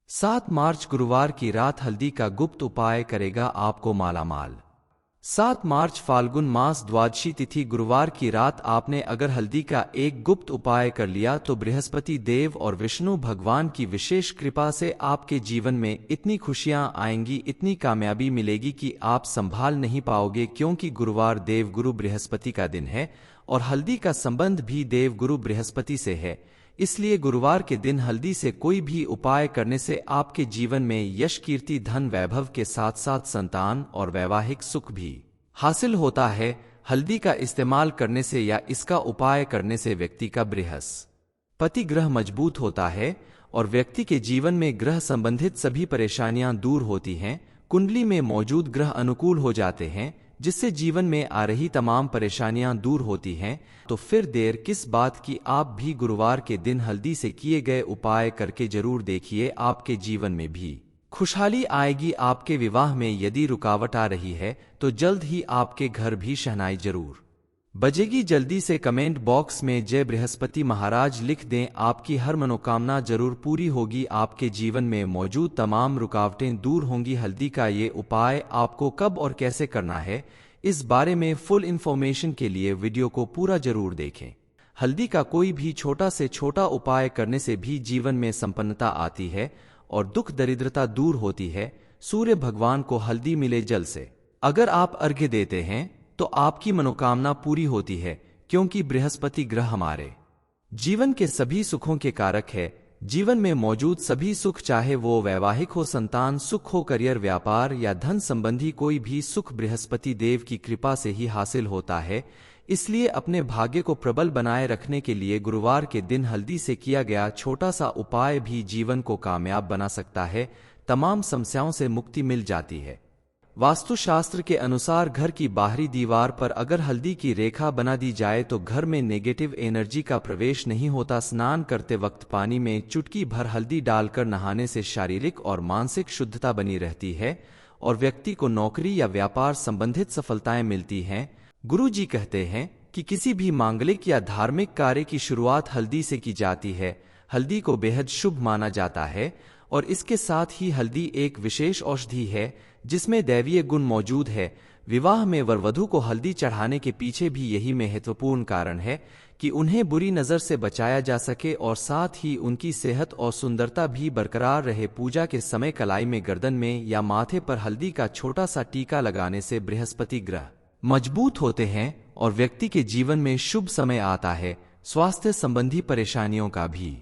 7 मार्च गुरुवार की रात हल्दी का गुप्त उपाय करेगा आपको मालामाल। 7 मार्च फाल्गुन मास द्वादशी तिथि गुरुवार की रात आपने अगर हल्दी का एक गुप्त उपाय कर लिया तो बृहस्पति देव और विष्णु भगवान की विशेष कृपा से आपके जीवन में इतनी खुशियां आएंगी, इतनी कामयाबी मिलेगी कि आप संभाल नहीं पाओगे। क्योंकि गुरुवार देवगुरु बृहस्पति का दिन है और हल्दी का संबंध भी देवगुरु बृहस्पति से है, इसलिए गुरुवार के दिन हल्दी से कोई भी उपाय करने से आपके जीवन में यश, कीर्ति, धन, वैभव के साथ साथ संतान और वैवाहिक सुख भी हासिल होता है। हल्दी का इस्तेमाल करने से या इसका उपाय करने से व्यक्ति का बृहस्पति ग्रह मजबूत होता है और व्यक्ति के जीवन में ग्रह संबंधित सभी परेशानियां दूर होती हैं। कुंडली में मौजूद ग्रह अनुकूल हो जाते हैं, जिससे जीवन में आ रही तमाम परेशानियां दूर होती हैं। तो फिर देर किस बात की, आप भी गुरुवार के दिन हल्दी से किए गए उपाय करके जरूर देखिए, आपके जीवन में भी खुशहाली आएगी। आपके विवाह में यदि रुकावट आ रही है तो जल्द ही आपके घर भी शहनाई जरूर बजेगी। जल्दी से कमेंट बॉक्स में जय बृहस्पति महाराज लिख दें, आपकी हर मनोकामना जरूर पूरी होगी, आपके जीवन में मौजूद तमाम रुकावटें दूर होंगी। हल्दी का ये उपाय आपको कब और कैसे करना है, इस बारे में फुल इंफॉर्मेशन के लिए वीडियो को पूरा जरूर देखें। हल्दी का कोई भी छोटा से छोटा उपाय करने से भी जीवन में संपन्नता आती है और दुख दरिद्रता दूर होती है। सूर्य भगवान को हल्दी मिले जल से अगर आप अर्घ्य देते हैं तो आपकी मनोकामना पूरी होती है, क्योंकि बृहस्पति ग्रह हमारे जीवन के सभी सुखों के कारक है। जीवन में मौजूद सभी सुख, चाहे वो वैवाहिक हो, संतान सुख हो, करियर, व्यापार या धन संबंधी कोई भी सुख, बृहस्पति देव की कृपा से ही हासिल होता है। इसलिए अपने भाग्य को प्रबल बनाए रखने के लिए गुरुवार के दिन हल्दी से किया गया छोटा सा उपाय भी जीवन को कामयाब बना सकता है। तमाम समस्याओं से मुक्ति मिल जाती है। वास्तुशास्त्र के अनुसार घर की बाहरी दीवार पर अगर हल्दी की रेखा बना दी जाए तो घर में नेगेटिव एनर्जी का प्रवेश नहीं होता। स्नान करते वक्त पानी में चुटकी भर हल्दी डालकर नहाने से शारीरिक और मानसिक शुद्धता बनी रहती है और व्यक्ति को नौकरी या व्यापार संबंधित सफलताएं मिलती हैं। गुरु जी कहते हैं कि किसी भी मांगलिक या धार्मिक कार्य की शुरुआत हल्दी से की जाती है। हल्दी को बेहद शुभ माना जाता है और इसके साथ ही हल्दी एक विशेष औषधि है जिसमें दैवीय गुण मौजूद है। विवाह में वर वधू को हल्दी चढ़ाने के पीछे भी यही महत्वपूर्ण कारण है कि उन्हें बुरी नजर से बचाया जा सके और साथ ही उनकी सेहत और सुंदरता भी बरकरार रहे। पूजा के समय कलाई में, गर्दन में या माथे पर हल्दी का छोटा सा टीका लगाने से बृहस्पति ग्रह मजबूत होते हैं और व्यक्ति के जीवन में शुभ समय आता है। स्वास्थ्य संबंधी परेशानियों का भी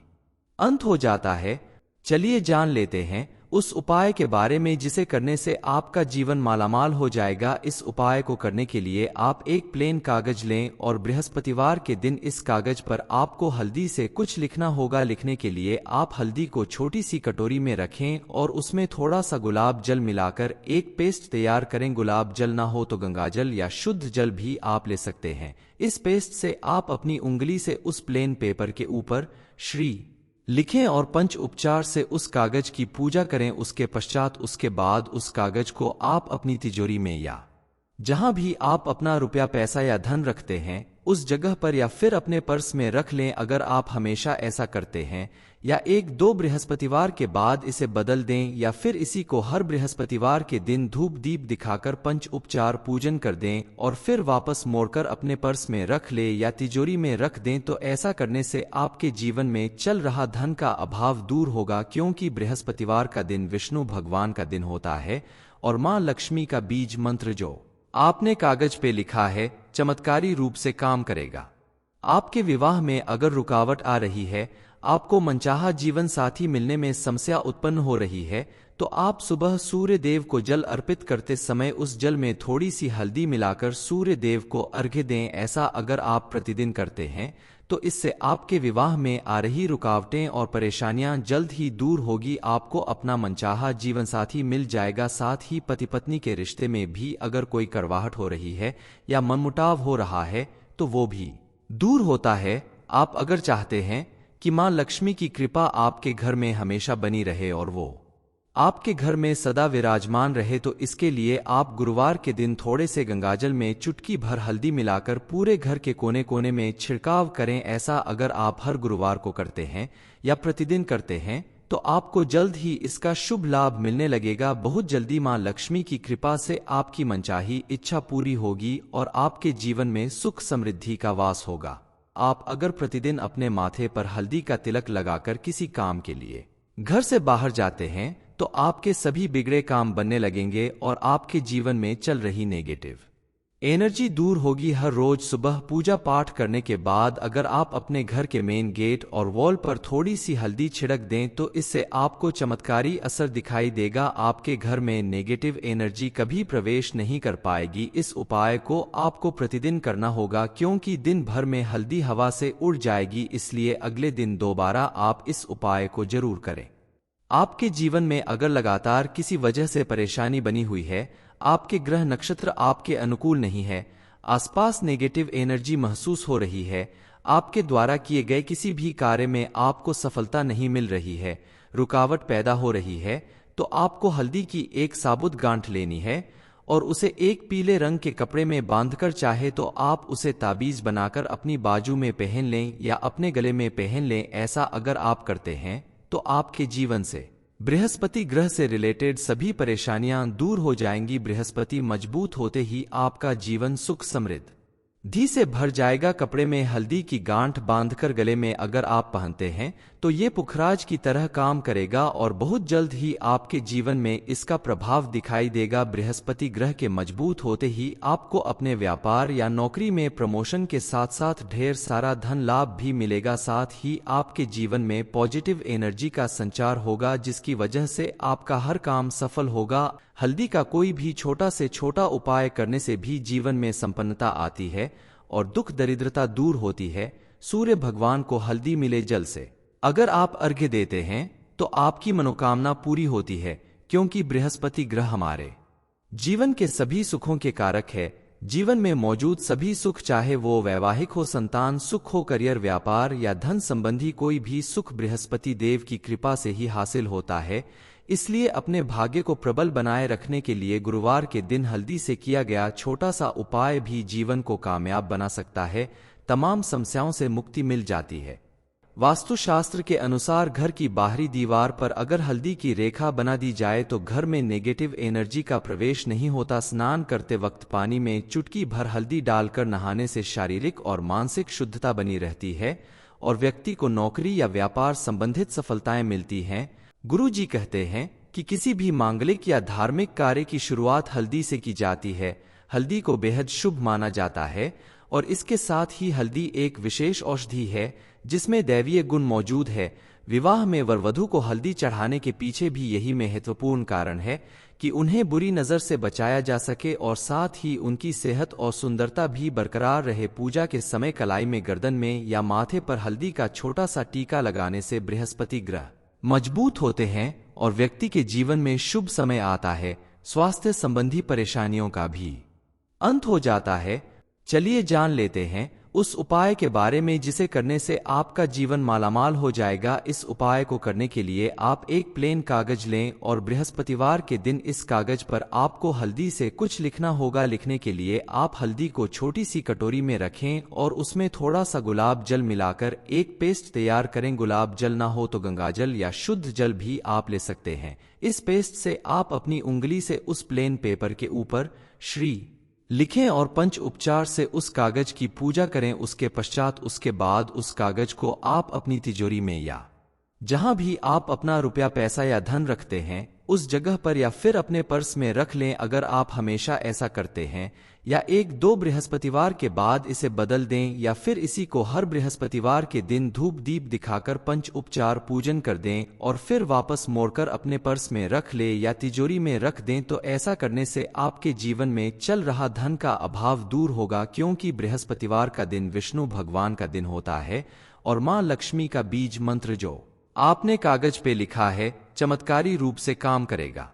अंत हो जाता है। चलिए जान लेते हैं उस उपाय के बारे में जिसे करने से आपका जीवन मालामाल हो जाएगा। इस उपाय को करने के लिए आप एक प्लेन कागज लें और बृहस्पतिवार के दिन इस कागज पर आपको हल्दी से कुछ लिखना होगा। लिखने के लिए आप हल्दी को छोटी सी कटोरी में रखें और उसमें थोड़ा सा गुलाब जल मिलाकर एक पेस्ट तैयार करें। गुलाब जल ना हो तो गंगाजल या शुद्ध जल भी आप ले सकते हैं। इस पेस्ट से आप अपनी उंगली से उस प्लेन पेपर के ऊपर श्री लिखें और पंच उपचार से उस कागज की पूजा करें। उसके पश्चात उसके बाद उस कागज को आप अपनी तिजोरी में या जहां भी आप अपना रुपया, पैसा या धन रखते हैं उस जगह पर या फिर अपने पर्स में रख लें। अगर आप हमेशा ऐसा करते हैं या 1-2 बृहस्पतिवार के बाद इसे बदल दें या फिर इसी को हर बृहस्पतिवार के दिन धूप दीप दिखाकर पंच उपचार पूजन कर दें और फिर वापस मोड़कर अपने पर्स में रख ले या तिजोरी में रख दें, तो ऐसा करने से आपके जीवन में चल रहा धन का अभाव दूर होगा। क्योंकि बृहस्पतिवार का दिन विष्णु भगवान का दिन होता है और मां लक्ष्मी का बीज मंत्र जो आपने कागज पे लिखा है चमत्कारी रूप से काम करेगा। आपके विवाह में अगर रुकावट आ रही है, आपको मनचाहा जीवन साथी मिलने में समस्या उत्पन्न हो रही है, तो आप सुबह सूर्य देव को जल अर्पित करते समय उस जल में थोड़ी सी हल्दी मिलाकर सूर्य देव को अर्घ्य दें। ऐसा अगर आप प्रतिदिन करते हैं तो इससे आपके विवाह में आ रही रुकावटें और परेशानियां जल्द ही दूर होगी। आपको अपना मनचाहा जीवन साथी मिल जाएगा। साथ ही पति पत्नी के रिश्ते में भी अगर कोई कड़वाहट हो रही है या मनमुटाव हो रहा है तो वो भी दूर होता है। आप अगर चाहते हैं कि मां लक्ष्मी की कृपा आपके घर में हमेशा बनी रहे और वो आपके घर में सदा विराजमान रहे, तो इसके लिए आप गुरुवार के दिन थोड़े से गंगाजल में चुटकी भर हल्दी मिलाकर पूरे घर के कोने कोने में छिड़काव करें। ऐसा अगर आप हर गुरुवार को करते हैं या प्रतिदिन करते हैं तो आपको जल्द ही इसका शुभ लाभ मिलने लगेगा। बहुत जल्दी मां लक्ष्मी की कृपा से आपकी मनचाही इच्छा पूरी होगी और आपके जीवन में सुख समृद्धि का वास होगा। आप अगर प्रतिदिन अपने माथे पर हल्दी का तिलक लगाकर किसी काम के लिए घर से बाहर जाते हैं तो आपके सभी बिगड़े काम बनने लगेंगे और आपके जीवन में चल रही नेगेटिव एनर्जी दूर होगी। हर रोज सुबह पूजा पाठ करने के बाद अगर आप अपने घर के मेन गेट और वॉल पर थोड़ी सी हल्दी छिड़क दें तो इससे आपको चमत्कारी असर दिखाई देगा। आपके घर में नेगेटिव एनर्जी कभी प्रवेश नहीं कर पाएगी। इस उपाय को आपको प्रतिदिन करना होगा क्योंकि दिन भर में हल्दी हवा से उड़ जाएगी, इसलिए अगले दिन दोबारा आप इस उपाय को जरूर करें। आपके जीवन में अगर लगातार किसी वजह से परेशानी बनी हुई है, आपके ग्रह नक्षत्र आपके अनुकूल नहीं है, आसपास नेगेटिव एनर्जी महसूस हो रही है, आपके द्वारा किए गए किसी भी कार्य में आपको सफलता नहीं मिल रही है, रुकावट पैदा हो रही है, तो आपको हल्दी की एक साबुत गांठ लेनी है और उसे एक पीले रंग के कपड़े में बांधकर चाहे तो आप उसे ताबीज बनाकर अपनी बाजू में पहन लें या अपने गले में पहन लें। ऐसा अगर आप करते हैं तो आपके जीवन से बृहस्पति ग्रह से रिलेटेड सभी परेशानियां दूर हो जाएंगी। बृहस्पति मजबूत होते ही आपका जीवन सुख समृद्धि से भर जाएगा। कपड़े में हल्दी की गांठ बांधकर गले में अगर आप पहनते हैं तो ये पुखराज की तरह काम करेगा और बहुत जल्द ही आपके जीवन में इसका प्रभाव दिखाई देगा। बृहस्पति ग्रह के मजबूत होते ही आपको अपने व्यापार या नौकरी में प्रमोशन के साथ साथ ढेर सारा धन लाभ भी मिलेगा। साथ ही आपके जीवन में पॉजिटिव एनर्जी का संचार होगा जिसकी वजह से आपका हर काम सफल होगा। हल्दी का कोई भी छोटा से छोटा उपाय करने से भी जीवन में संपन्नता आती है और दुख दरिद्रता दूर होती है। सूर्य भगवान को हल्दी मिले जल से अगर आप अर्घ्य देते हैं तो आपकी मनोकामना पूरी होती है क्योंकि बृहस्पति ग्रह हमारे जीवन के सभी सुखों के कारक है। जीवन में मौजूद सभी सुख, चाहे वो वैवाहिक हो, संतान सुख हो, करियर, व्यापार या धन संबंधी कोई भी सुख, बृहस्पति देव की कृपा से ही हासिल होता है। इसलिए अपने भाग्य को प्रबल बनाए रखने के लिए गुरुवार के दिन हल्दी से किया गया छोटा सा उपाय भी जीवन को कामयाब बना सकता है। तमाम समस्याओं से मुक्ति मिल जाती है। वास्तुशास्त्र के अनुसार घर की बाहरी दीवार पर अगर हल्दी की रेखा बना दी जाए तो घर में नेगेटिव एनर्जी का प्रवेश नहीं होता। स्नान करते वक्त पानी में चुटकी भर हल्दी डालकर नहाने से शारीरिक और मानसिक शुद्धता बनी रहती है और व्यक्ति को नौकरी या व्यापार संबंधित सफलताएं मिलती हैं। गुरु जी कहते हैं कि किसी भी मांगलिक या धार्मिक कार्य की शुरुआत हल्दी से की जाती है। हल्दी को बेहद शुभ माना जाता है और इसके साथ ही हल्दी एक विशेष औषधि है जिसमें दैवीय गुण मौजूद है। विवाह में वर वधू को हल्दी चढ़ाने के पीछे भी यही महत्वपूर्ण कारण है कि उन्हें बुरी नजर से बचाया जा सके और साथ ही उनकी सेहत और सुंदरता भी बरकरार रहे। पूजा के समय कलाई में, गर्दन में या माथे पर हल्दी का छोटा सा टीका लगाने से बृहस्पति ग्रह मजबूत होते हैं और व्यक्ति के जीवन में शुभ समय आता है। स्वास्थ्य संबंधी परेशानियों का भी अंत हो जाता है। चलिए जान लेते हैं उस उपाय के बारे में जिसे करने से आपका जीवन मालामाल हो जाएगा। इस उपाय को करने के लिए आप एक प्लेन कागज लें और बृहस्पतिवार के दिन इस कागज पर आपको हल्दी से कुछ लिखना होगा। लिखने के लिए आप हल्दी को छोटी सी कटोरी में रखें और उसमें थोड़ा सा गुलाब जल मिलाकर एक पेस्ट तैयार करें। गुलाब जल ना हो तो गंगाजल या शुद्ध जल भी आप ले सकते हैं। इस पेस्ट से आप अपनी उंगली से उस प्लेन पेपर के ऊपर श्री लिखें और पंच उपचार से उस कागज की पूजा करें। उसके पश्चात उसके बाद उस कागज को आप अपनी तिजोरी में या जहां भी आप अपना रुपया, पैसा या धन रखते हैं उस जगह पर या फिर अपने पर्स में रख लें। अगर आप हमेशा ऐसा करते हैं या एक दो बृहस्पतिवार के बाद इसे बदल दें या फिर इसी को हर बृहस्पतिवार के दिन धूप दीप दिखाकर पंच उपचार पूजन कर दें और फिर वापस मोड़कर अपने पर्स में रख ले या तिजोरी में रख दें, तो ऐसा करने से आपके जीवन में चल रहा धन का अभाव दूर होगा। क्योंकि बृहस्पतिवार का दिन विष्णु भगवान का दिन होता है और मां लक्ष्मी का बीज मंत्र जो आपने कागज पे लिखा है चमत्कारी रूप से काम करेगा।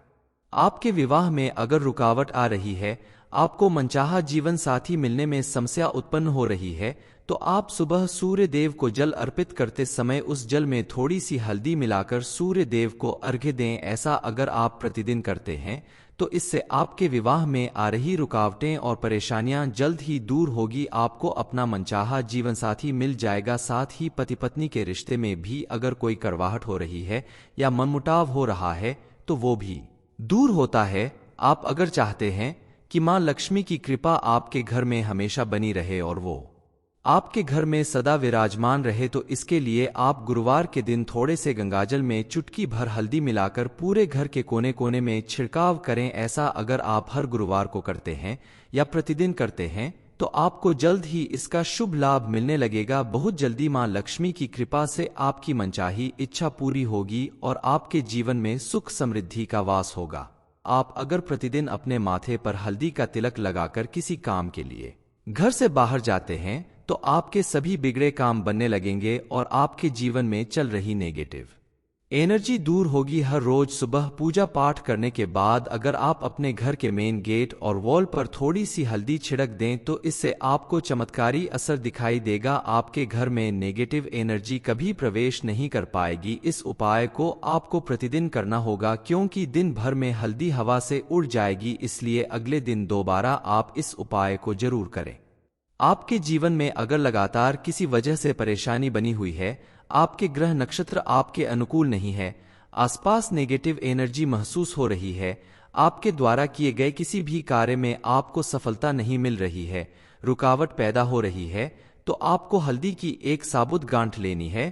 आपके विवाह में अगर रुकावट आ रही है, आपको मनचाहा जीवन साथी मिलने में समस्या उत्पन्न हो रही है, तो आप सुबह सूर्य देव को जल अर्पित करते समय उस जल में थोड़ी सी हल्दी मिलाकर सूर्य देव को अर्घ्य दें। ऐसा अगर आप प्रतिदिन करते हैं तो इससे आपके विवाह में आ रही रुकावटें और परेशानियां जल्द ही दूर होगी। आपको अपना मनचाहा जीवनसाथी मिल जाएगा। साथ ही पति पत्नी के रिश्ते में भी अगर कोई कड़वाहट हो रही है या मनमुटाव हो रहा है तो वो भी दूर होता है। आप अगर चाहते हैं कि मां लक्ष्मी की कृपा आपके घर में हमेशा बनी रहे और वो आपके घर में सदा विराजमान रहे, तो इसके लिए आप गुरुवार के दिन थोड़े से गंगाजल में चुटकी भर हल्दी मिलाकर पूरे घर के कोने कोने में छिड़काव करें। ऐसा अगर आप हर गुरुवार को करते हैं या प्रतिदिन करते हैं तो आपको जल्द ही इसका शुभ लाभ मिलने लगेगा। बहुत जल्दी मां लक्ष्मी की कृपा से आपकी मनचाही इच्छा पूरी होगी और आपके जीवन में सुख समृद्धि का वास होगा। आप अगर प्रतिदिन अपने माथे पर हल्दी का तिलक लगाकर किसी काम के लिए घर से बाहर जाते हैं तो आपके सभी बिगड़े काम बनने लगेंगे और आपके जीवन में चल रही नेगेटिव एनर्जी दूर होगी। हर रोज सुबह पूजा पाठ करने के बाद अगर आप अपने घर के मेन गेट और वॉल पर थोड़ी सी हल्दी छिड़क दें तो इससे आपको चमत्कारी असर दिखाई देगा। आपके घर में नेगेटिव एनर्जी कभी प्रवेश नहीं कर पाएगी। इस उपाय को आपको प्रतिदिन करना होगा क्योंकि दिन भर में हल्दी हवा से उड़ जाएगी, इसलिए अगले दिन दोबारा आप इस उपाय को जरूर करें। आपके जीवन में अगर लगातार किसी वजह से परेशानी बनी हुई है, आपके ग्रह नक्षत्र आपके अनुकूल नहीं है, आसपास नेगेटिव एनर्जी महसूस हो रही है, आपके द्वारा किए गए किसी भी कार्य में आपको सफलता नहीं मिल रही है, रुकावट पैदा हो रही है, तो आपको हल्दी की एक साबुत गांठ लेनी है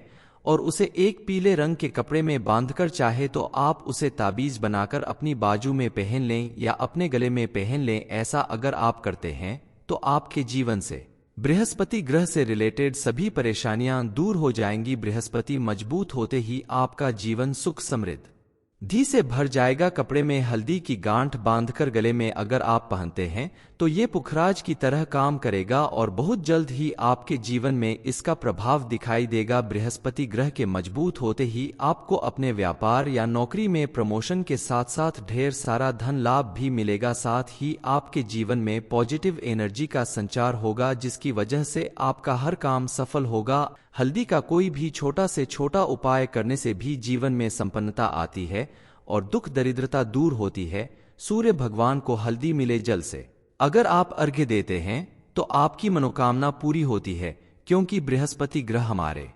और उसे एक पीले रंग के कपड़े में बांधकर चाहे तो आप उसे ताबीज बनाकर अपनी बाजू में पहन लें या अपने गले में पहन लें। ऐसा अगर आप करते हैं तो आपके जीवन से बृहस्पति ग्रह से रिलेटेड सभी परेशानियां दूर हो जाएंगी। बृहस्पति मजबूत होते ही आपका जीवन सुख समृद्धि से भर जाएगा। कपड़े में हल्दी की गांठ बांधकर गले में अगर आप पहनते हैं तो ये पुखराज की तरह काम करेगा और बहुत जल्द ही आपके जीवन में इसका प्रभाव दिखाई देगा। बृहस्पति ग्रह के मजबूत होते ही आपको अपने व्यापार या नौकरी में प्रमोशन के साथ साथ ढेर सारा धन लाभ भी मिलेगा। साथ ही आपके जीवन में पॉजिटिव एनर्जी का संचार होगा जिसकी वजह से आपका हर काम सफल होगा। हल्दी का कोई भी छोटा से छोटा उपाय करने से भी जीवन में संपन्नता आती है और दुख दरिद्रता दूर होती है। सूर्य भगवान को हल्दी मिले जल से अगर आप अर्घ्य देते हैं तो आपकी मनोकामना पूरी होती है क्योंकि बृहस्पति ग्रह हमारे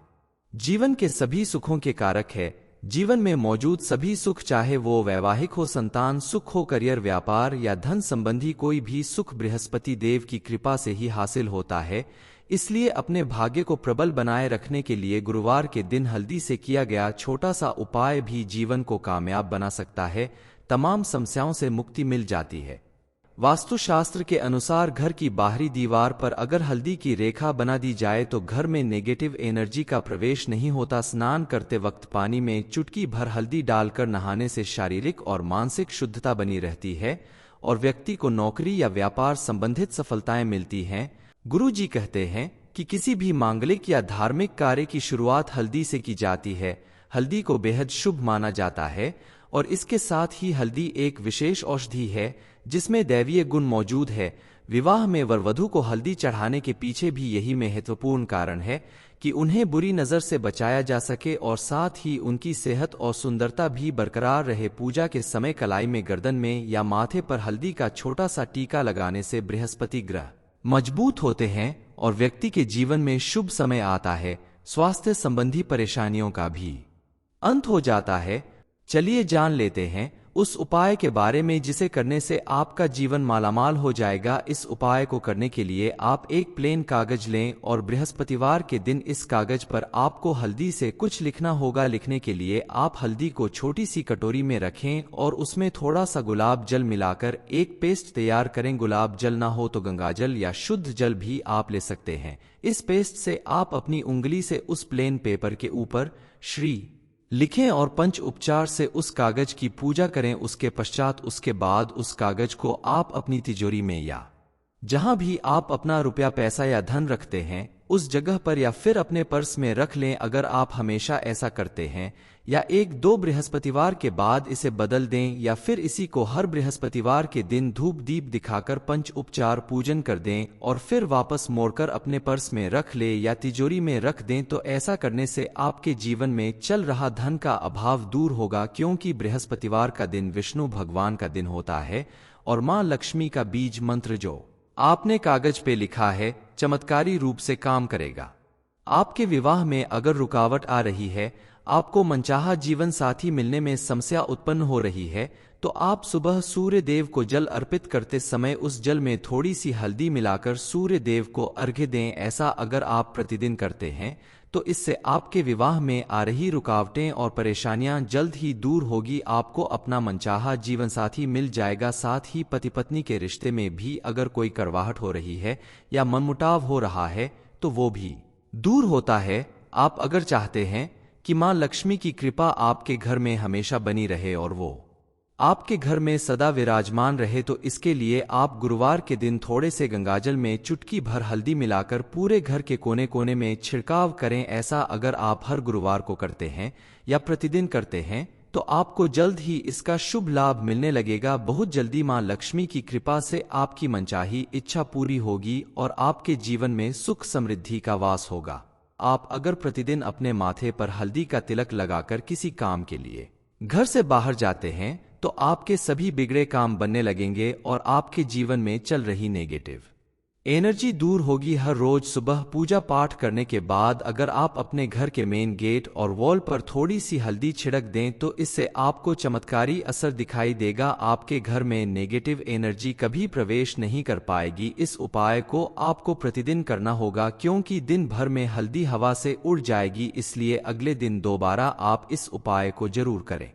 जीवन के सभी सुखों के कारक है। जीवन में मौजूद सभी सुख, चाहे वो वैवाहिक हो, संतान सुख हो, करियर, व्यापार या धन संबंधी कोई भी सुख, बृहस्पति देव की कृपा से ही हासिल होता है। इसलिए अपने भाग्य को प्रबल बनाए रखने के लिए गुरुवार के दिन हल्दी से किया गया छोटा सा उपाय भी जीवन को कामयाब बना सकता है। तमाम समस्याओं से मुक्ति मिल जाती है। वास्तुशास्त्र के अनुसार घर की बाहरी दीवार पर अगर हल्दी की रेखा बना दी जाए तो घर में नेगेटिव एनर्जी का प्रवेश नहीं होता। स्नान करते वक्त पानी में चुटकी भर हल्दी डालकर नहाने से शारीरिक और मानसिक शुद्धता बनी रहती है और व्यक्ति को नौकरी या व्यापार संबंधित सफलताएं मिलती हैं। गुरु जी कहते हैं कि किसी भी मांगलिक या धार्मिक कार्य की शुरुआत हल्दी से की जाती है। हल्दी को बेहद शुभ माना जाता है और इसके साथ ही हल्दी एक विशेष औषधि है जिसमें दैवीय गुण मौजूद है। विवाह में वर वधू को हल्दी चढ़ाने के पीछे भी यही महत्वपूर्ण कारण है कि उन्हें बुरी नजर से बचाया जा सके और साथ ही उनकी सेहत और सुंदरता भी बरकरार रहे। पूजा के समय कलाई में, गर्दन में या माथे पर हल्दी का छोटा सा टीका लगाने से बृहस्पति ग्रह मजबूत होते हैं और व्यक्ति के जीवन में शुभ समय आता है। स्वास्थ्य संबंधी परेशानियों का भी अंत हो जाता है। चलिए जान लेते हैं उस उपाय के बारे में जिसे करने से आपका जीवन मालामाल हो जाएगा। इस उपाय को करने के लिए आप एक प्लेन कागज लें और बृहस्पतिवार के दिन इस कागज पर आपको हल्दी से कुछ लिखना होगा। लिखने के लिए आप हल्दी को छोटी सी कटोरी में रखें और उसमें थोड़ा सा गुलाब जल मिलाकर एक पेस्ट तैयार करें। गुलाब जल ना हो तो गंगाजल या शुद्ध जल भी आप ले सकते हैं। इस पेस्ट से आप अपनी उंगली से उस प्लेन पेपर के ऊपर श्री लिखें और पंच उपचार से उस कागज की पूजा करें। उसके बाद उस कागज को आप अपनी तिजोरी में या जहां भी आप अपना रुपया पैसा या धन रखते हैं उस जगह पर या फिर अपने पर्स में रख लें। अगर आप हमेशा ऐसा करते हैं या एक दो बृहस्पतिवार के बाद इसे बदल दें या फिर इसी को हर बृहस्पतिवार के दिन धूप दीप दिखाकर पंच उपचार पूजन कर दें और फिर वापस मोड़कर अपने पर्स में रख ले या तिजोरी में रख दें, तो ऐसा करने से आपके जीवन में चल रहा धन का अभाव दूर होगा, क्योंकि बृहस्पतिवार का दिन विष्णु भगवान का दिन होता है और मां लक्ष्मी का बीज मंत्र जो आपने कागज पे लिखा है चमत्कारी रूप से काम करेगा। आपके विवाह में अगर रुकावट आ रही है, आपको मनचाहा जीवन साथी मिलने में समस्या उत्पन्न हो रही है, तो आप सुबह सूर्य देव को जल अर्पित करते समय उस जल में थोड़ी सी हल्दी मिलाकर सूर्य देव को अर्घ्य दें। ऐसा अगर आप प्रतिदिन करते हैं तो इससे आपके विवाह में आ रही रुकावटें और परेशानियां जल्द ही दूर होगी। आपको अपना मनचाहा जीवन साथी मिल जाएगा। साथ ही पति पत्नी के रिश्ते में भी अगर कोई कड़वाहट हो रही है या मनमुटाव हो रहा है तो वो भी दूर होता है। आप अगर चाहते हैं कि मां लक्ष्मी की कृपा आपके घर में हमेशा बनी रहे और वो आपके घर में सदा विराजमान रहे, तो इसके लिए आप गुरुवार के दिन थोड़े से गंगाजल में चुटकी भर हल्दी मिलाकर पूरे घर के कोने कोने में छिड़काव करें। ऐसा अगर आप हर गुरुवार को करते हैं या प्रतिदिन करते हैं तो आपको जल्द ही इसका शुभ लाभ मिलने लगेगा। बहुत जल्दी मां लक्ष्मी की कृपा से आपकी मनचाही इच्छा पूरी होगी और आपके जीवन में सुख समृद्धि का वास होगा। आप अगर प्रतिदिन अपने माथे पर हल्दी का तिलक लगाकर किसी काम के लिए घर से बाहर जाते हैं तो आपके सभी बिगड़े काम बनने लगेंगे और आपके जीवन में चल रही नेगेटिव एनर्जी दूर होगी। हर रोज सुबह पूजा पाठ करने के बाद अगर आप अपने घर के मेन गेट और वॉल पर थोड़ी सी हल्दी छिड़क दें तो इससे आपको चमत्कारी असर दिखाई देगा। आपके घर में नेगेटिव एनर्जी कभी प्रवेश नहीं कर पाएगी। इस उपाय को आपको प्रतिदिन करना होगा, क्योंकि दिन भर में हल्दी हवा से उड़ जाएगी, इसलिए अगले दिन दोबारा आप इस उपाय को जरूर करें।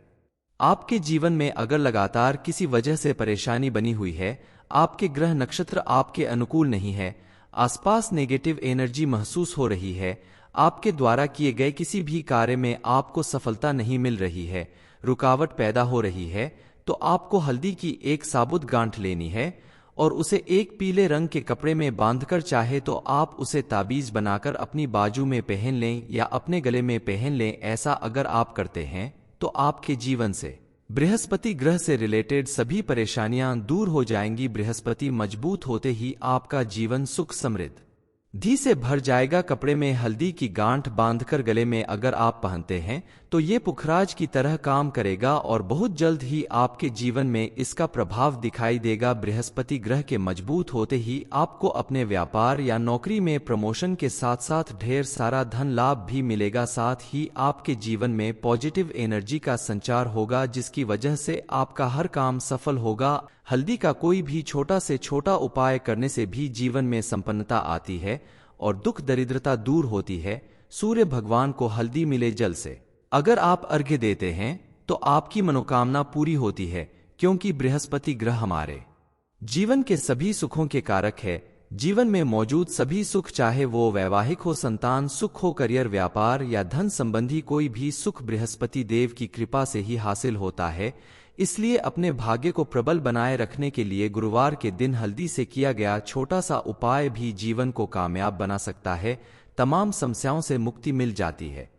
आपके जीवन में अगर लगातार किसी वजह से परेशानी बनी हुई है, आपके ग्रह नक्षत्र आपके अनुकूल नहीं है, आसपास नेगेटिव एनर्जी महसूस हो रही है, आपके द्वारा किए गए किसी भी कार्य में आपको सफलता नहीं मिल रही है, रुकावट पैदा हो रही है, तो आपको हल्दी की एक साबुत गांठ लेनी है और उसे एक पीले रंग के कपड़े में बांधकर चाहे तो आप उसे ताबीज बनाकर अपनी बाजू में पहन लें या अपने गले में पहन लें। ऐसा अगर आप करते हैं तो आपके जीवन से बृहस्पति ग्रह से रिलेटेड सभी परेशानियां दूर हो जाएंगी। बृहस्पति मजबूत होते ही आपका जीवन सुख समृद्धि से भर जाएगा। कपड़े में हल्दी की गांठ बांधकर गले में अगर आप पहनते हैं तो ये पुखराज की तरह काम करेगा और बहुत जल्द ही आपके जीवन में इसका प्रभाव दिखाई देगा। बृहस्पति ग्रह के मजबूत होते ही आपको अपने व्यापार या नौकरी में प्रमोशन के साथ साथ ढेर सारा धन लाभ भी मिलेगा। साथ ही आपके जीवन में पॉजिटिव एनर्जी का संचार होगा, जिसकी वजह से आपका हर काम सफल होगा। हल्दी का कोई भी छोटा से छोटा उपाय करने से भी जीवन में संपन्नता आती है और दुख दरिद्रता दूर होती है। सूर्य भगवान को हल्दी मिले जल से अगर आप अर्घ्य देते हैं तो आपकी मनोकामना पूरी होती है, क्योंकि बृहस्पति ग्रह हमारे जीवन के सभी सुखों के कारक है। जीवन में मौजूद सभी सुख, चाहे वो वैवाहिक हो, संतान सुख हो, करियर, व्यापार या धन संबंधी कोई भी सुख, बृहस्पति देव की कृपा से ही हासिल होता है। इसलिए अपने भाग्य को प्रबल बनाए रखने के लिए गुरुवार के दिन हल्दी से किया गया छोटा सा उपाय भी जीवन को कामयाब बना सकता है। तमाम समस्याओं से मुक्ति मिल जाती है।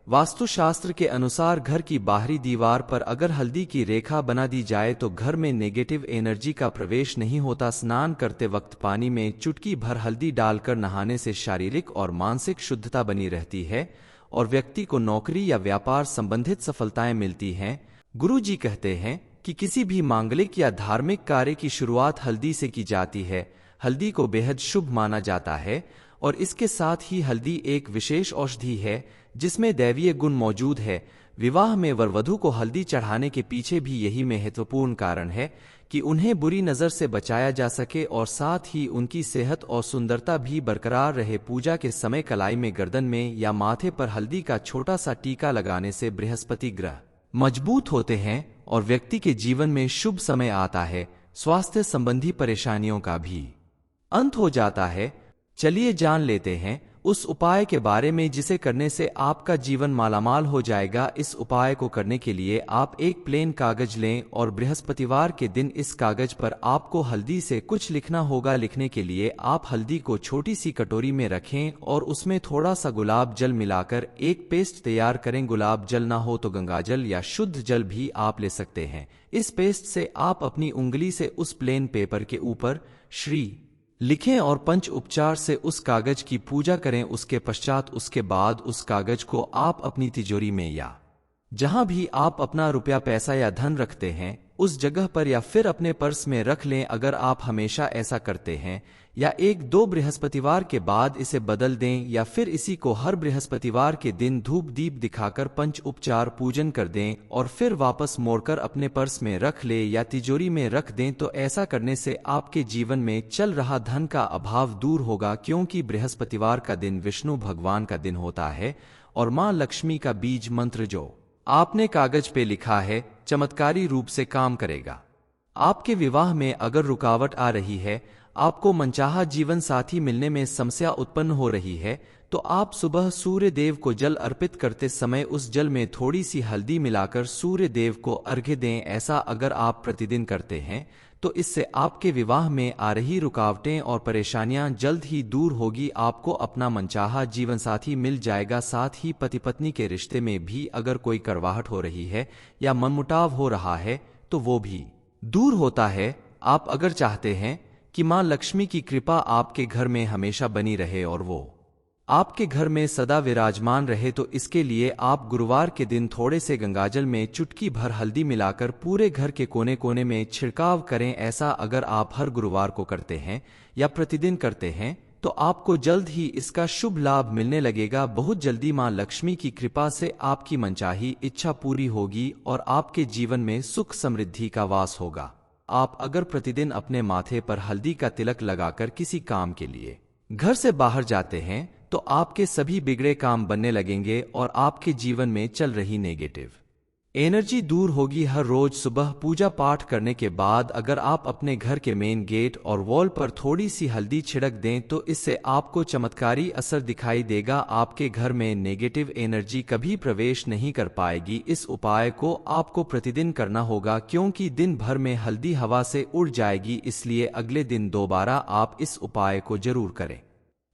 वास्तुशास्त्र के अनुसार घर की बाहरी दीवार पर अगर हल्दी की रेखा बना दी जाए तो घर में नेगेटिव एनर्जी का प्रवेश नहीं होता। स्नान करते वक्त पानी में चुटकी भर हल्दी डालकर नहाने से शारीरिक और मानसिक शुद्धता बनी रहती है और व्यक्ति को नौकरी या व्यापार संबंधित सफलताएं मिलती हैं। गुरु जी कहते हैं कि किसी भी मांगलिक या धार्मिक कार्य की शुरुआत हल्दी से की जाती है। हल्दी को बेहद शुभ माना जाता है और इसके साथ ही हल्दी एक विशेष औषधि है जिसमें दैवीय गुण मौजूद है। विवाह में वर वधू को हल्दी चढ़ाने के पीछे भी यही महत्वपूर्ण कारण है कि उन्हें बुरी नजर से बचाया जा सके और साथ ही उनकी सेहत और सुंदरता भी बरकरार रहे। पूजा के समय कलाई में, गर्दन में या माथे पर हल्दी का छोटा सा टीका लगाने से बृहस्पति ग्रह मजबूत होते हैं और व्यक्ति के जीवन में शुभ समय आता है। स्वास्थ्य संबंधी परेशानियों का भी अंत हो जाता है। चलिए जान लेते हैं उस उपाय के बारे में जिसे करने से आपका जीवन मालामाल हो जाएगा। इस उपाय को करने के लिए आप एक प्लेन कागज लें और बृहस्पतिवार के दिन इस कागज पर आपको हल्दी से कुछ लिखना होगा। लिखने के लिए आप हल्दी को छोटी सी कटोरी में रखें और उसमें थोड़ा सा गुलाब जल मिलाकर एक पेस्ट तैयार करें। गुलाब जल ना हो तो गंगाजल या शुद्ध जल भी आप ले सकते हैं। इस पेस्ट से आप अपनी उंगली से उस प्लेन पेपर के ऊपर श्री लिखें और पंच उपचार से उस कागज की पूजा करें। उसके पश्चात उसके बाद उस कागज को आप अपनी तिजोरी में या जहां भी आप अपना रुपया पैसा या धन रखते हैं उस जगह पर या फिर अपने पर्स में रख लें। अगर आप हमेशा ऐसा करते हैं या एक दो बृहस्पतिवार के बाद इसे बदल दें या फिर इसी को हर बृहस्पतिवार के दिन धूप दीप दिखाकर पंच उपचार पूजन कर दें और फिर वापस मोड़कर अपने पर्स में रख ले या तिजोरी में रख दें, तो ऐसा करने से आपके जीवन में चल रहा धन का अभाव दूर होगा। क्योंकि बृहस्पतिवार का दिन विष्णु भगवान का दिन होता है और मां लक्ष्मी का बीज मंत्र जो आपने कागज पे लिखा है चमत्कारी रूप से काम करेगा। आपके विवाह में अगर रुकावट आ रही है, आपको मनचाहा जीवन साथी मिलने में समस्या उत्पन्न हो रही है, तो आप सुबह सूर्य देव को जल अर्पित करते समय उस जल में थोड़ी सी हल्दी मिलाकर सूर्य देव को अर्घ्य दें। ऐसा अगर आप प्रतिदिन करते हैं तो इससे आपके विवाह में आ रही रुकावटें और परेशानियां जल्द ही दूर होगी। आपको अपना मनचाहा जीवन साथी मिल जाएगा। साथ ही पति पत्नी के रिश्ते में भी अगर कोई कड़वाहट हो रही है या मनमुटाव हो रहा है तो वो भी दूर होता है। आप अगर चाहते हैं कि मां लक्ष्मी की कृपा आपके घर में हमेशा बनी रहे और वो आपके घर में सदा विराजमान रहे, तो इसके लिए आप गुरुवार के दिन थोड़े से गंगाजल में चुटकी भर हल्दी मिलाकर पूरे घर के कोने कोने में छिड़काव करें। ऐसा अगर आप हर गुरुवार को करते हैं या प्रतिदिन करते हैं तो आपको जल्द ही इसका शुभ लाभ मिलने लगेगा। बहुत जल्दी मां लक्ष्मी की कृपा से आपकी मनचाही इच्छा पूरी होगी और आपके जीवन में सुख समृद्धि का वास होगा। आप अगर प्रतिदिन अपने माथे पर हल्दी का तिलक लगाकर किसी काम के लिए घर से बाहर जाते हैं तो आपके सभी बिगड़े काम बनने लगेंगे और आपके जीवन में चल रही नेगेटिव एनर्जी दूर होगी। हर रोज सुबह पूजा पाठ करने के बाद अगर आप अपने घर के मेन गेट और वॉल पर थोड़ी सी हल्दी छिड़क दें तो इससे आपको चमत्कारी असर दिखाई देगा। आपके घर में नेगेटिव एनर्जी कभी प्रवेश नहीं कर पाएगी। इस उपाय को आपको प्रतिदिन करना होगा क्योंकि दिन भर में हल्दी हवा से उड़ जाएगी, इसलिए अगले दिन दोबारा आप इस उपाय को जरूर करें।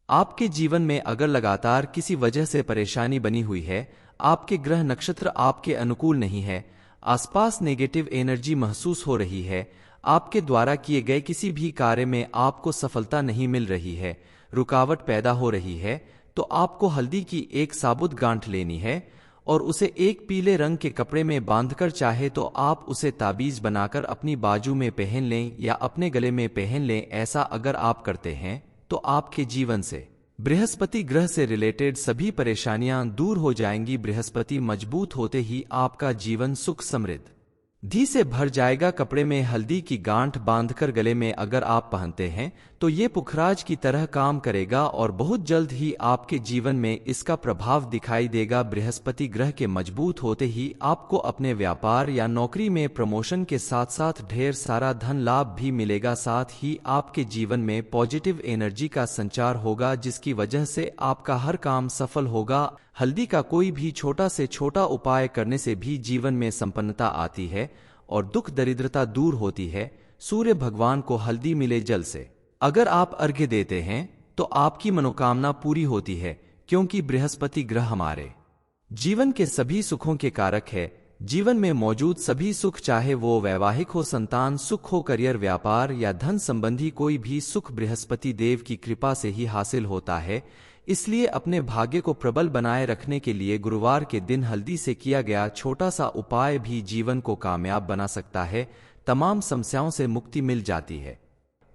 आपके जीवन में अगर लगातार किसी वजह से परेशानी बनी हुई है, आपके ग्रह नक्षत्र आपके अनुकूल नहीं है, आसपास नेगेटिव एनर्जी महसूस हो रही है, आपके द्वारा किए गए किसी भी कार्य में आपको सफलता नहीं मिल रही है, रुकावट पैदा हो रही है, तो आपको हल्दी की एक साबुत गांठ लेनी है और उसे एक पीले रंग के कपड़े में बांधकर चाहे तो आप उसे ताबीज बनाकर अपनी बाजू में पहन लें या अपने गले में पहन लें। ऐसा अगर आप करते हैं तो आपके जीवन से बृहस्पति ग्रह से रिलेटेड सभी परेशानियां दूर हो जाएंगी। बृहस्पति मजबूत होते ही आपका जीवन सुख समृद्धि से भर जाएगा। कपड़े में हल्दी की गांठ बांधकर गले में अगर आप पहनते हैं तो ये पुखराज की तरह काम करेगा और बहुत जल्द ही आपके जीवन में इसका प्रभाव दिखाई देगा। बृहस्पति ग्रह के मजबूत होते ही आपको अपने व्यापार या नौकरी में प्रमोशन के साथ साथ ढेर सारा धन लाभ भी मिलेगा। साथ ही आपके जीवन में पॉजिटिव एनर्जी का संचार होगा जिसकी वजह से आपका हर काम सफल होगा। हल्दी का कोई भी छोटा से छोटा उपाय करने से भी जीवन में संपन्नता आती है और दुख दरिद्रता दूर होती है। सूर्य भगवान को हल्दी मिले जल से अगर आप अर्घ्य देते हैं तो आपकी मनोकामना पूरी होती है क्योंकि बृहस्पति ग्रह हमारे जीवन के सभी सुखों के कारक है। जीवन में मौजूद सभी सुख, चाहे वो वैवाहिक हो, संतान सुख हो, करियर, व्यापार या धन संबंधी कोई भी सुख बृहस्पति देव की कृपा से ही हासिल होता है। इसलिए अपने भाग्य को प्रबल बनाए रखने के लिए गुरुवार के दिन हल्दी से किया गया छोटा सा उपाय भी जीवन को कामयाब बना सकता है। तमाम समस्याओं से मुक्ति मिल जाती है।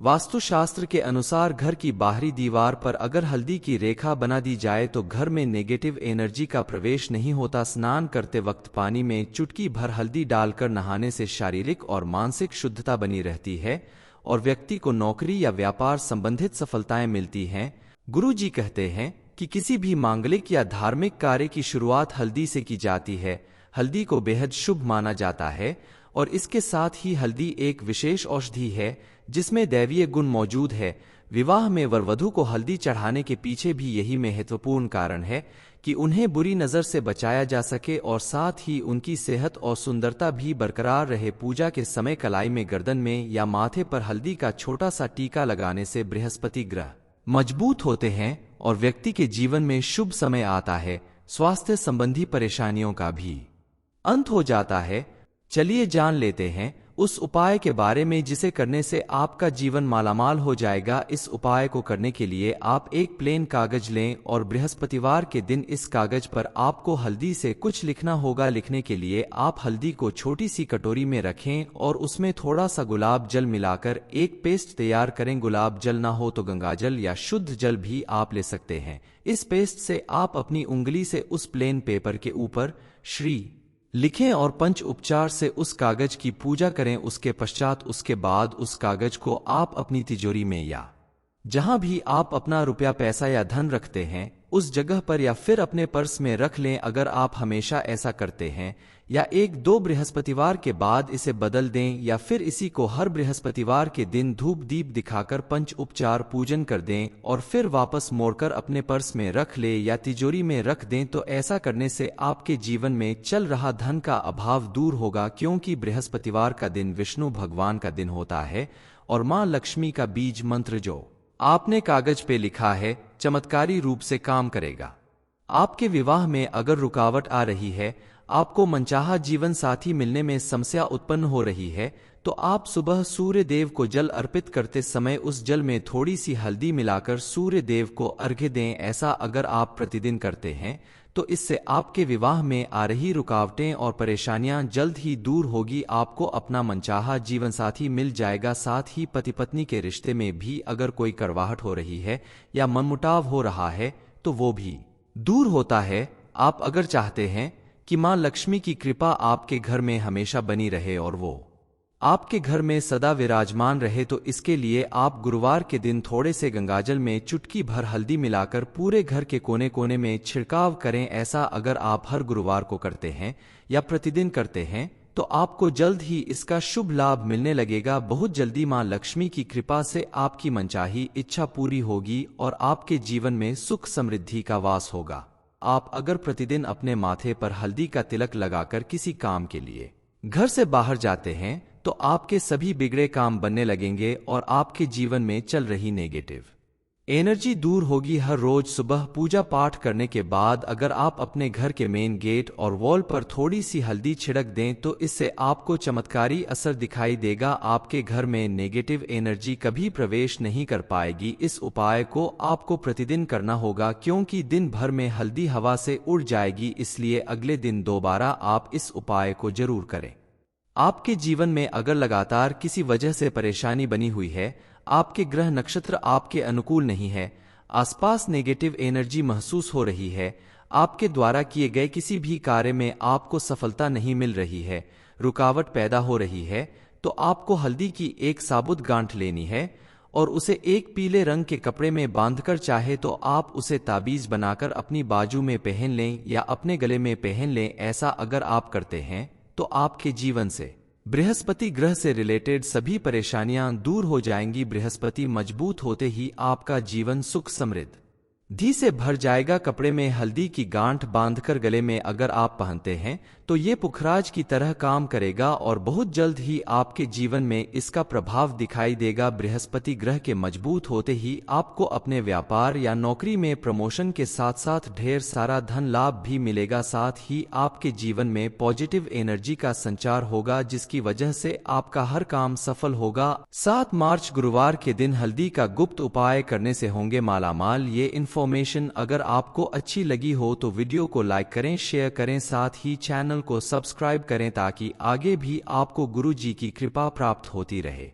वास्तुशास्त्र के अनुसार घर की बाहरी दीवार पर अगर हल्दी की रेखा बना दी जाए तो घर में नेगेटिव एनर्जी का प्रवेश नहीं होता। स्नान करते वक्त पानी में चुटकी भर हल्दी डालकर नहाने से शारीरिक और मानसिक शुद्धता बनी रहती है और व्यक्ति को नौकरी या व्यापार संबंधित सफलताएं मिलती हैं। गुरु जी कहते हैं कि किसी भी मांगलिक या धार्मिक कार्य की शुरुआत हल्दी से की जाती है। हल्दी को बेहद शुभ माना जाता है और इसके साथ ही हल्दी एक विशेष औषधि है जिसमें दैवीय गुण मौजूद है। विवाह में वर वधू को हल्दी चढ़ाने के पीछे भी यही महत्वपूर्ण कारण है कि उन्हें बुरी नजर से बचाया जा सके और साथ ही उनकी सेहत और सुंदरता भी बरकरार रहे। पूजा के समय कलाई में, गर्दन में या माथे पर हल्दी का छोटा सा टीका लगाने से बृहस्पति ग्रह मजबूत होते हैं और व्यक्ति के जीवन में शुभ समय आता है। स्वास्थ्य संबंधी परेशानियों का भी अंत हो जाता है। चलिए जान लेते हैं उस उपाय के बारे में जिसे करने से आपका जीवन मालामाल हो जाएगा। इस उपाय को करने के लिए आप एक प्लेन कागज लें और बृहस्पतिवार के दिन इस कागज पर आपको हल्दी से कुछ लिखना होगा। लिखने के लिए आप हल्दी को छोटी सी कटोरी में रखें और उसमें थोड़ा सा गुलाब जल मिलाकर एक पेस्ट तैयार करें। गुलाब जल ना हो तो गंगाजल या शुद्ध जल भी आप ले सकते हैं। इस पेस्ट से आप अपनी उंगली से उस प्लेन पेपर के ऊपर श्री लिखें और पंच उपचार से उस कागज की पूजा करें। उसके बाद उस कागज को आप अपनी तिजोरी में या जहां भी आप अपना रुपया, पैसा या धन रखते हैं उस जगह पर या फिर अपने पर्स में रख लें। अगर आप हमेशा ऐसा करते हैं या एक दो बृहस्पतिवार के बाद इसे बदल दें या फिर इसी को हर बृहस्पतिवार के दिन धूप दीप दिखाकर पंच उपचार पूजन कर दें और फिर वापस मोड़कर अपने पर्स में रख ले या तिजोरी में रख दें, तो ऐसा करने से आपके जीवन में चल रहा धन का अभाव दूर होगा। क्योंकि बृहस्पतिवार का दिन विष्णु भगवान का दिन होता है और मां लक्ष्मी का बीज मंत्र जो आपने कागज पे लिखा है चमत्कारी रूप से काम करेगा। आपके विवाह में अगर रुकावट आ रही है, आपको मनचाहा जीवन साथी मिलने में समस्या उत्पन्न हो रही है, तो आप सुबह सूर्य देव को जल अर्पित करते समय उस जल में थोड़ी सी हल्दी मिलाकर सूर्य देव को अर्घ्य दें। ऐसा अगर आप प्रतिदिन करते हैं तो इससे आपके विवाह में आ रही रुकावटें और परेशानियां जल्द ही दूर होगी। आपको अपना मनचाहा जीवन साथी मिल जाएगा। साथ ही पति पत्नी के रिश्ते में भी अगर कोई कड़वाहट हो रही है या मनमुटाव हो रहा है तो वो भी दूर होता है। आप अगर चाहते हैं कि मां लक्ष्मी की कृपा आपके घर में हमेशा बनी रहे और वो आपके घर में सदा विराजमान रहे, तो इसके लिए आप गुरुवार के दिन थोड़े से गंगाजल में चुटकी भर हल्दी मिलाकर पूरे घर के कोने कोने में छिड़काव करें। ऐसा अगर आप हर गुरुवार को करते हैं या प्रतिदिन करते हैं तो आपको जल्द ही इसका शुभ लाभ मिलने लगेगा। बहुत जल्दी मां लक्ष्मी की कृपा से आपकी मनचाही इच्छा पूरी होगी और आपके जीवन में सुख समृद्धि का वास होगा। आप अगर प्रतिदिन अपने माथे पर हल्दी का तिलक लगाकर किसी काम के लिए घर से बाहर जाते हैं तो आपके सभी बिगड़े काम बनने लगेंगे और आपके जीवन में चल रही नेगेटिव एनर्जी दूर होगी। हर रोज सुबह पूजा पाठ करने के बाद अगर आप अपने घर के मेन गेट और वॉल पर थोड़ी सी हल्दी छिड़क दें तो इससे आपको चमत्कारी असर दिखाई देगा। आपके घर में नेगेटिव एनर्जी कभी प्रवेश नहीं कर पाएगी। इस उपाय को आपको प्रतिदिन करना होगा क्योंकि दिन भर में हल्दी हवा से उड़ जाएगी, इसलिए अगले दिन दोबारा आप इस उपाय को जरूर करें। आपके जीवन में अगर लगातार किसी वजह से परेशानी बनी हुई है, आपके ग्रह नक्षत्र आपके अनुकूल नहीं है, आसपास नेगेटिव एनर्जी महसूस हो रही है, आपके द्वारा किए गए किसी भी कार्य में आपको सफलता नहीं मिल रही है, रुकावट पैदा हो रही है, तो आपको हल्दी की एक साबुत गांठ लेनी है और उसे एक पीले रंग के कपड़े में बांधकर, चाहे तो आप उसे ताबीज बनाकर अपनी बाजू में पहन लें या अपने गले में पहन लें। ऐसा अगर आप करते हैं तो आपके जीवन से बृहस्पति ग्रह से रिलेटेड सभी परेशानियां दूर हो जाएंगी। बृहस्पति मजबूत होते ही आपका जीवन सुख समृद्धि से भर जाएगा। कपड़े में हल्दी की गांठ बांधकर गले में अगर आप पहनते हैं तो ये पुखराज की तरह काम करेगा और बहुत जल्द ही आपके जीवन में इसका प्रभाव दिखाई देगा। बृहस्पति ग्रह के मजबूत होते ही आपको अपने व्यापार या नौकरी में प्रमोशन के साथ साथ ढेर सारा धन लाभ भी मिलेगा। साथ ही आपके जीवन में पॉजिटिव एनर्जी का संचार होगा जिसकी वजह से आपका हर काम सफल होगा। 7 मार्च गुरुवार के दिन हल्दी का गुप्त उपाय करने से होंगे मालामाल। ये इन्फॉर्मेशन अगर आपको अच्छी लगी हो तो वीडियो को लाइक करें, शेयर करें, साथ ही चैनल को सब्सक्राइब करें ताकि आगे भी आपको गुरु जी की कृपा प्राप्त होती रहे।